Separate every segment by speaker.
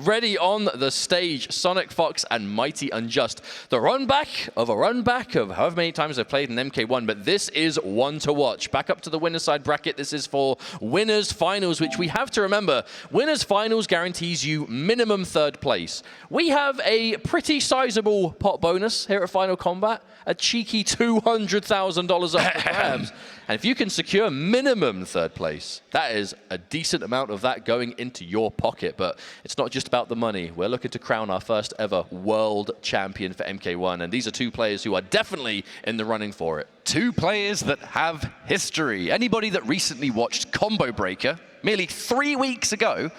Speaker 1: ready on the stage. SonicFox and MightyUnjust. The run back of however many times they've played in MK1, but this is one to watch. Back up to the winner's side bracket. This is for winners finals, which we have to remember. Winners finals guarantees you minimum third place. We have a pretty sizable pot bonus here at Final Kombat, a cheeky $200,000 up for grabs. And if you can secure minimum third place, that is a decent amount of that going into your pocket. But it's not just about the money. We're looking to crown our first ever world champion for MK1. And these are two players who are definitely in the running for it.
Speaker 2: Two players that have history. Anybody that recently watched Combo Breaker merely 3 weeks ago,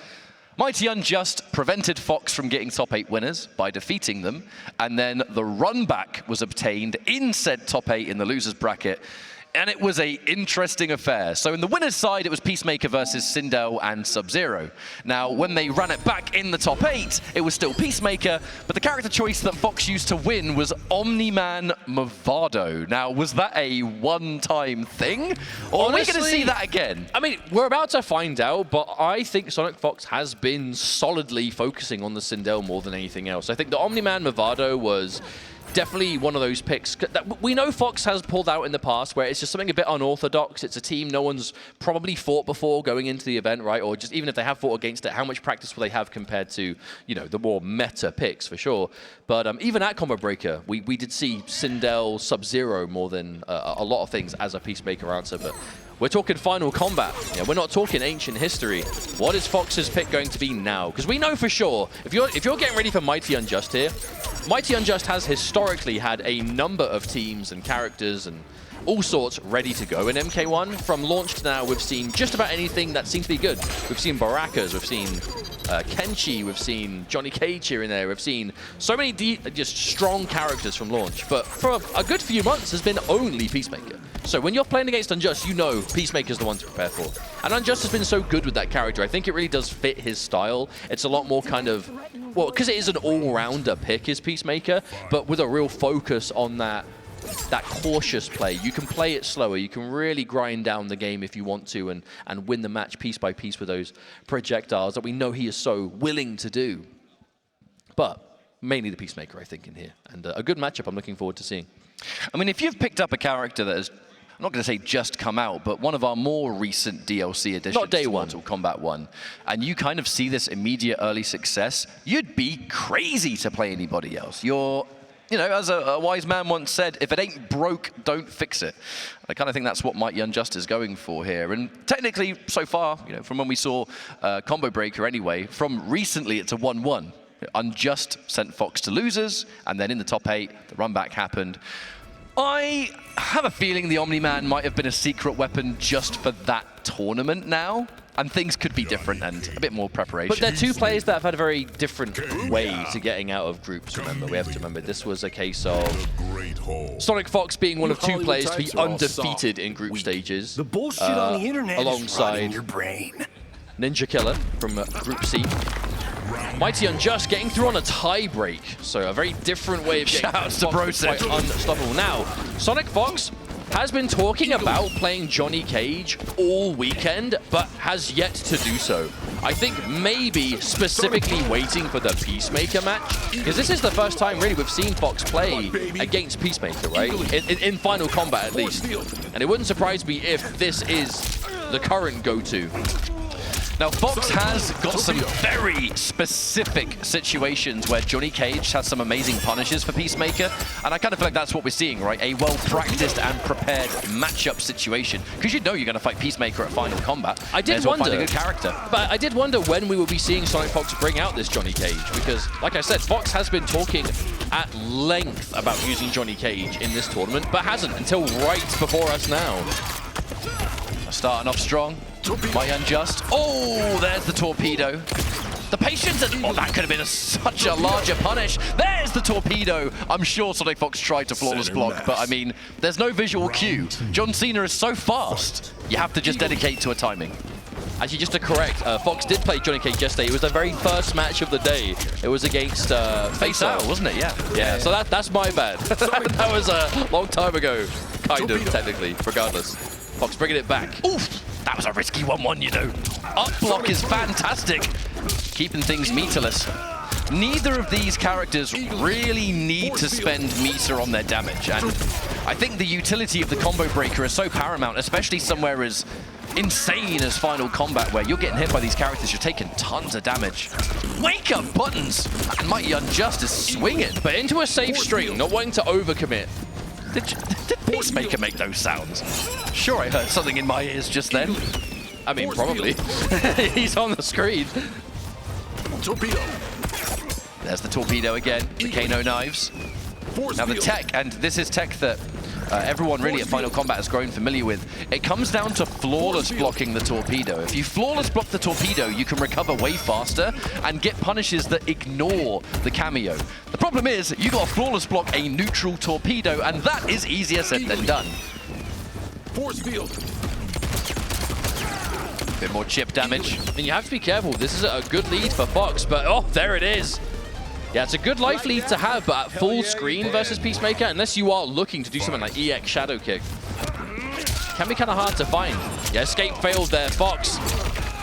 Speaker 2: MightyUnjust prevented Fox from getting top 8 winners by defeating them, and then the run back was obtained in said top 8 in the losers bracket. And it was an interesting affair. So in the winner's side, it was Peacemaker versus Sindel and Sub-Zero. Now, when they ran it back in the top 8, it was still Peacemaker, but the character choice that Fox used to win was Omni-Man Movado. Now, was that a one-time thing? Or honestly, are we going to see that again?
Speaker 1: I mean, we're about to find out, but I think SonicFox has been solidly focusing on the Sindel more than anything else. I think the Omni-Man Movado was definitely one of those picks that we know Fox has pulled out in the past, where it's just something a bit unorthodox. It's a team no one's probably fought before going into the event, right? Or just even if they have fought against it, how much practice will they have compared to, you know, the more meta picks for sure. But even at Combo Breaker, we did see Sindel, Sub-Zero more than a lot of things as a Peacemaker answer. But we're talking Final Combat. Yeah, we're not talking ancient history. What is Fox's pick going to be now? Because we know for sure, if you're getting ready for MightyUnjust here, MightyUnjust has historically had a number of teams and characters and all sorts ready to go in MK1. From launch to now, we've seen just about anything that seems to be good. We've seen Barakas, we've seen Kenshi, we've seen Johnny Cage here and there. We've seen so many just strong characters from launch. But for a good few months, has been only Peacemaker. So when you're playing against Unjust, you know Peacemaker's the one to prepare for. And Unjust has been so good with that character. I think it really does fit his style. It's a lot more kind of, well, because it is an all-rounder pick is Peacemaker, but with a real focus on that cautious play. You can play it slower. You can really grind down the game if you want to and win the match piece by piece with those projectiles that we know he is so willing to do. But mainly the Peacemaker, I think, in here. And a good matchup I'm looking forward to seeing.
Speaker 2: I mean, if you've picked up a character that has, I'm not going to say just come out, but one of our more recent DLC additions,
Speaker 1: not day one,
Speaker 2: Mortal Kombat 1, and you kind of see this immediate early success, you'd be crazy to play anybody else. You're, you know, as a wise man once said, if it ain't broke, don't fix it. I kind of think that's what MightyUnjust is going for here. And technically, so far, you know, from when we saw Combo Breaker anyway, from recently it's a 1-1. Unjust sent Fox to losers, and then in the top 8, the run back happened. I have a feeling the Omni-Man might have been a secret weapon just for that tournament now, and things could be different and a bit more preparation.
Speaker 1: But they're two players that have had a very different way to getting out of groups, remember. We have to remember this was a case of SonicFox being one of two players to be undefeated in group stages,
Speaker 3: the bullshit on the internet
Speaker 1: alongside
Speaker 3: your brain.
Speaker 1: Ninja Killer from Group C. MightyUnjust getting through on a tie break, so a very different way of getting
Speaker 2: Shoutouts to Brosec.
Speaker 1: quite unstoppable. Now, SonicFox has been talking about playing Johnny Cage all weekend, but has yet to do so. I think maybe specifically waiting for the Peacemaker match, because this is the first time really we've seen Fox play against Peacemaker, right? In Final Combat at least. And it wouldn't surprise me if this is the current go-to.
Speaker 2: Now, Fox has got some very specific situations where Johnny Cage has some amazing punishes for Peacemaker, and I kind of feel like that's what we're seeing, right? A well-practiced and prepared matchup situation, because you know you're going to fight Peacemaker at Final Combat.
Speaker 1: I did wonder,
Speaker 2: find a good character.
Speaker 1: But I did wonder when we will be seeing SonicFox bring out this Johnny Cage, because, like I said, Fox has been talking at length about using Johnny Cage in this tournament, but hasn't until right before us now.
Speaker 2: Starting off strong. MightyUnjust. Oh, there's the torpedo. The patience, oh, that could have been such a larger punish. There's the torpedo. I'm sure SonicFox tried to flawless block, but I mean, there's no visual cue. John Cena is so fast, you have to just dedicate to a timing.
Speaker 1: Actually, just to correct, Fox did play Johnny Cage yesterday. It was the very first match of the day. It was against
Speaker 2: Face Out, wasn't it? Yeah.
Speaker 1: Yeah, so that's my bad. That was a long time ago, kind of, technically, regardless. Fox bringing it back.
Speaker 2: Oof! That was a risky 1-1, you know. Up block is fantastic. keeping things meterless. Neither of these characters really need to spend meter on their damage, and I think the utility of the combo breaker is so paramount, especially somewhere as insane as Final Kombat, where you're getting hit by these characters, you're taking tons of damage. Wake up buttons! And MightyUnjust is swinging.
Speaker 1: But into a safe string, not wanting to overcommit.
Speaker 2: Did Peacemaker make those sounds? Sure, I heard something in my ears just then.
Speaker 1: I mean, probably. He's on the screen.
Speaker 3: Torpedo.
Speaker 2: There's the torpedo again, the Kano knives. Now the tech, and this is tech that everyone really at Final Kombat has grown familiar with. It comes down to flawless blocking the torpedo. If you flawless block the torpedo, you can recover way faster and get punishes that ignore the cameo. The problem is, you got to flawless block a neutral torpedo, and that is easier said than done.
Speaker 3: Force field.
Speaker 2: Bit more chip damage.
Speaker 1: And you have to be careful. This is a good lead for Fox, but oh, there it is. Yeah, it's a good life lead to have, but at full screen versus Peacemaker, unless you are looking to do something like EX Shadow Kick, can be kind of hard to find. Yeah, escape failed there. Fox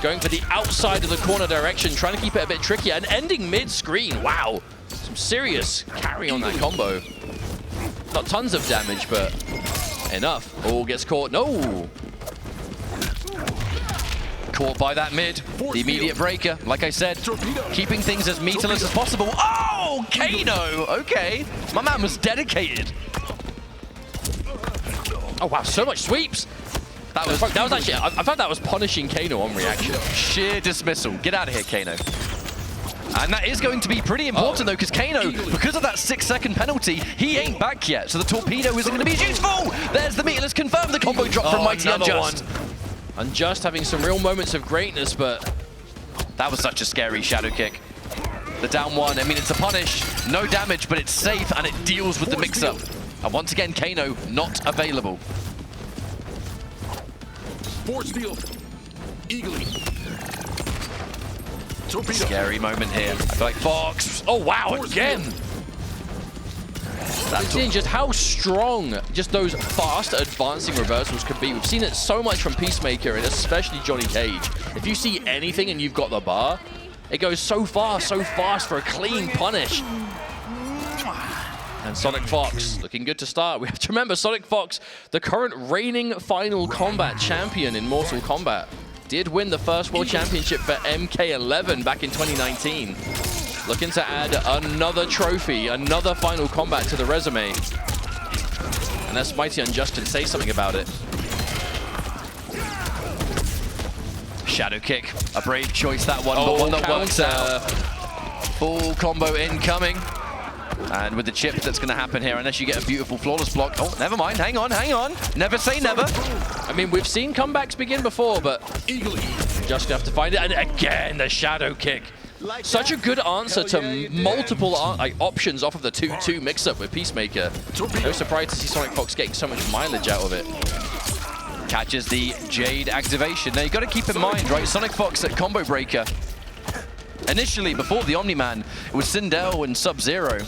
Speaker 1: going for the outside of the corner direction, trying to keep it a bit trickier and ending mid-screen. Wow, some serious carry on that combo. Not tons of damage, but enough. Oh, gets caught. No!
Speaker 2: Caught by that mid, the immediate breaker. Like I said, keeping things as meterless as possible. Oh, Kano! Okay, my man was dedicated.
Speaker 1: Oh wow, so much sweeps. That was actually, I thought that was punishing Kano on reaction.
Speaker 2: Sheer dismissal. Get out of here, Kano. And that is going to be pretty important though, because Kano, because of that 6-second penalty, he ain't back yet. So the torpedo isn't going to be useful. There's the meterless confirm. The combo drop from MightyUnjust.
Speaker 1: Unjust having some real moments of greatness, but
Speaker 2: that was such a scary shadow kick. The down one, I mean, it's a punish, no damage, but it's safe and it deals with the mix-up. And once again, Kano not available.
Speaker 3: Force field. Eagly. Torpedo.
Speaker 2: Scary moment here. I feel like Fox.
Speaker 1: Oh wow, again. That's seeing just how strong just those fast advancing reversals could be. We've seen it so much from Peacemaker and especially Johnny Cage. If you see anything and you've got the bar, it goes so fast for a clean punish. And SonicFox looking good to start. We have to remember SonicFox, the current reigning Final Kombat champion in Mortal Kombat, did win the first World Championship for MK11 back in 2019. Looking to add another trophy, another Final Kombat to the resume. Unless MightyUnjust can say something about it.
Speaker 2: Shadow kick, a brave choice that one, but one that works out. Full combo incoming. And with the chip that's going to happen here, unless you get a beautiful flawless block. Oh, never mind, hang on. Never say never.
Speaker 1: I mean, we've seen comebacks begin before, but just have to find it. And again, the shadow kick. Such a good answer to multiple options off of the 2-2 mix-up with Peacemaker. No surprise to see SonicFox getting so much mileage out of it.
Speaker 2: Catches the Jade activation. Now, you got to keep in mind, right, SonicFox at Combo Breaker. Initially, before the Omni-Man, it was Sindel and Sub-Zero.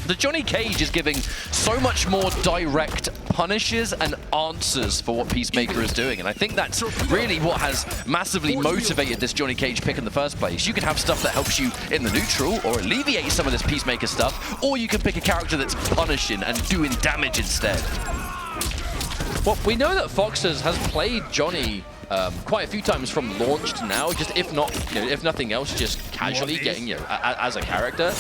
Speaker 2: The Johnny Cage is giving so much more direct punishes and answers for what Peacemaker is doing. And I think that's really what has massively motivated this Johnny Cage pick in the first place. You can have stuff that helps you in the neutral or alleviate some of this Peacemaker stuff, or you can pick a character that's punishing and doing damage instead.
Speaker 1: Well, we know that Fox has played Johnny quite a few times from launch to now, just if not, if nothing else, just casually getting as a character.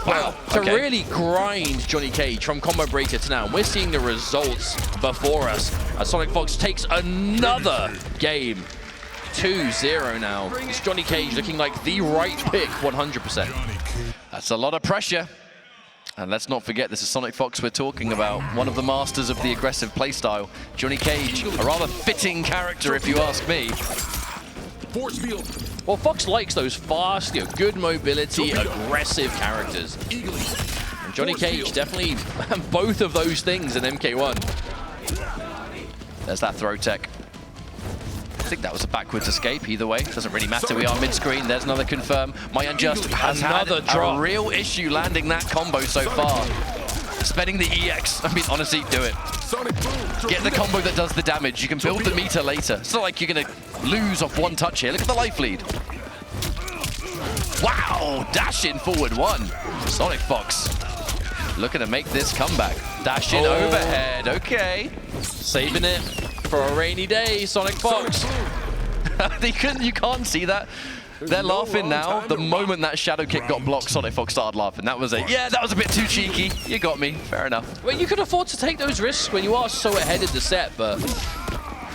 Speaker 1: Wow, to really grind Johnny Cage from Combo Breaker to now. And we're seeing the results before us as SonicFox takes another game. 2-0 now. It's Johnny Cage looking like the right pick, 100%.
Speaker 2: That's a lot of pressure. And let's not forget, this is SonicFox we're talking about, one of the masters of the aggressive playstyle. Johnny Cage, a rather fitting character if you ask me.
Speaker 3: Force field.
Speaker 1: Well, Fox likes those fast, good mobility, aggressive characters. And Johnny Cage definitely both of those things in MK1.
Speaker 2: There's that throw tech. I think that was a backwards escape either way. Doesn't really matter, we are mid-screen. There's another confirm. MightyUnjust has had a real issue landing that combo so far. Spending the EX, I mean, honestly, do it. Get the combo that does the damage. You can build the meter later. It's not like you're going to lose off one touch here. Look at the life lead. Wow, dash in forward one. SonicFox looking to make this comeback. Dash in overhead, okay.
Speaker 1: Saving it for a rainy day, SonicFox.
Speaker 2: You can't see that. They're laughing now. The moment that shadow kick got blocked, SonicFox started laughing. That was that was a bit too cheeky. You got me, fair enough.
Speaker 1: Well, you can afford to take those risks when you are so ahead in the set, but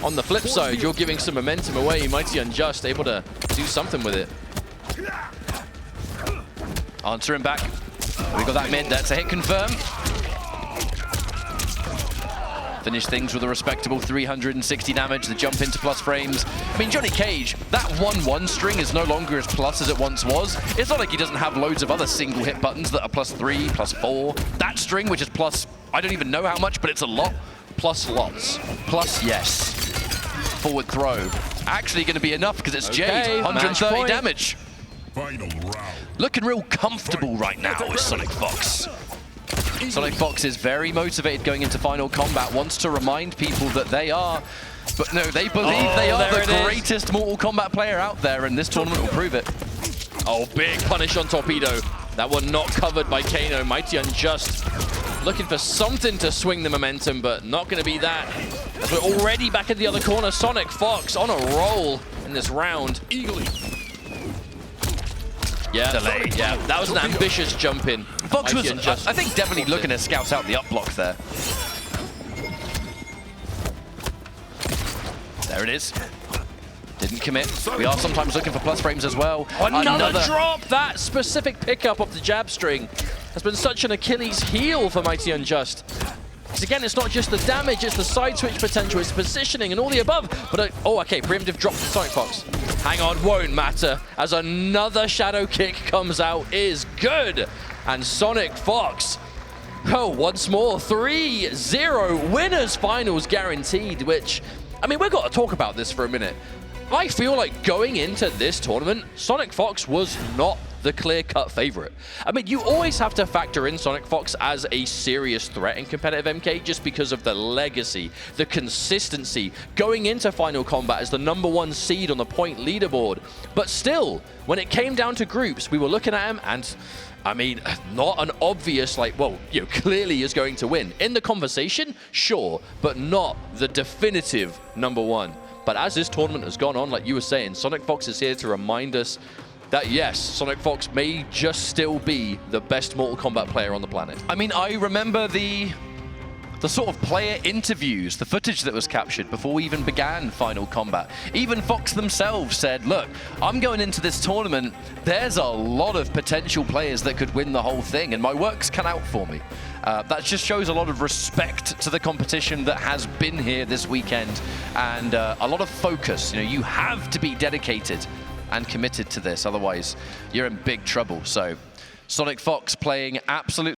Speaker 1: on the flip side, you're giving some momentum away. TheMightyUnjust able to do something with it.
Speaker 2: Answering back. We got that mid. That's a hit confirm. Finish things with a respectable 360 damage. The jump into plus frames. I mean, Johnny Cage, that 1-1 string is no longer as plus as it once was. It's not like he doesn't have loads of other single hit buttons that are +3, +4. That string, which is plus, I don't even know how much, but it's a lot.
Speaker 1: Plus lots.
Speaker 2: Plus yes. Forward throw. Actually going to be enough because it's Jade.
Speaker 1: Okay,
Speaker 2: 130 damage.
Speaker 3: Final round.
Speaker 2: Looking real comfortable right now with SonicFox. SonicFox is very motivated going into Final Kombat, wants to remind people that they are, but no, they believe they are the greatest Mortal Kombat player out there, and this tournament will prove it.
Speaker 1: Oh, big punish on Torpedo. That one not covered by Kano. TheMightyUnjust looking for something to swing the momentum, but not going to be that. As we're already back in the other corner, SonicFox on a roll in this round.
Speaker 3: Eagerly.
Speaker 1: Yeah,
Speaker 2: Delayed.
Speaker 1: Yeah, that was an ambitious jump in.
Speaker 2: Fox was, I think, definitely looking to scout out the up block there. There it is. Didn't commit. We are sometimes looking for plus frames as well.
Speaker 1: Another drop! That specific pickup of the jab string has been such an Achilles heel for TheMightyUnjust. Because again, it's not just the damage, it's the side switch potential, it's positioning and all the above. But, okay, preemptive drop from SonicFox. Hang on, won't matter, as another shadow kick comes out, is good. And SonicFox, once more, 3-0 winners finals guaranteed, which, I mean, we've got to talk about this for a minute. I feel like going into this tournament, SonicFox was not the clear-cut favorite. I mean, you always have to factor in SonicFox as a serious threat in competitive MK just because of the legacy, the consistency, going into Final Kombat as the #1 seed on the point leaderboard. But still, when it came down to groups, we were looking at him and, I mean, not an obvious, clearly is going to win. In the conversation, sure, but not the definitive #1. But as this tournament has gone on, like you were saying, SonicFox is here to remind us that yes, SonicFox may just still be the best Mortal Kombat player on the planet.
Speaker 2: I mean, I remember the sort of player interviews, the footage that was captured before we even began Final Kombat. Even Fox themselves said, look, I'm going into this tournament, there's a lot of potential players that could win the whole thing, and my work's cut out for me. That just shows a lot of respect to the competition that has been here this weekend, and a lot of focus. You know, you have to be dedicated and committed to this, otherwise you're in big trouble. So SonicFox playing absolutely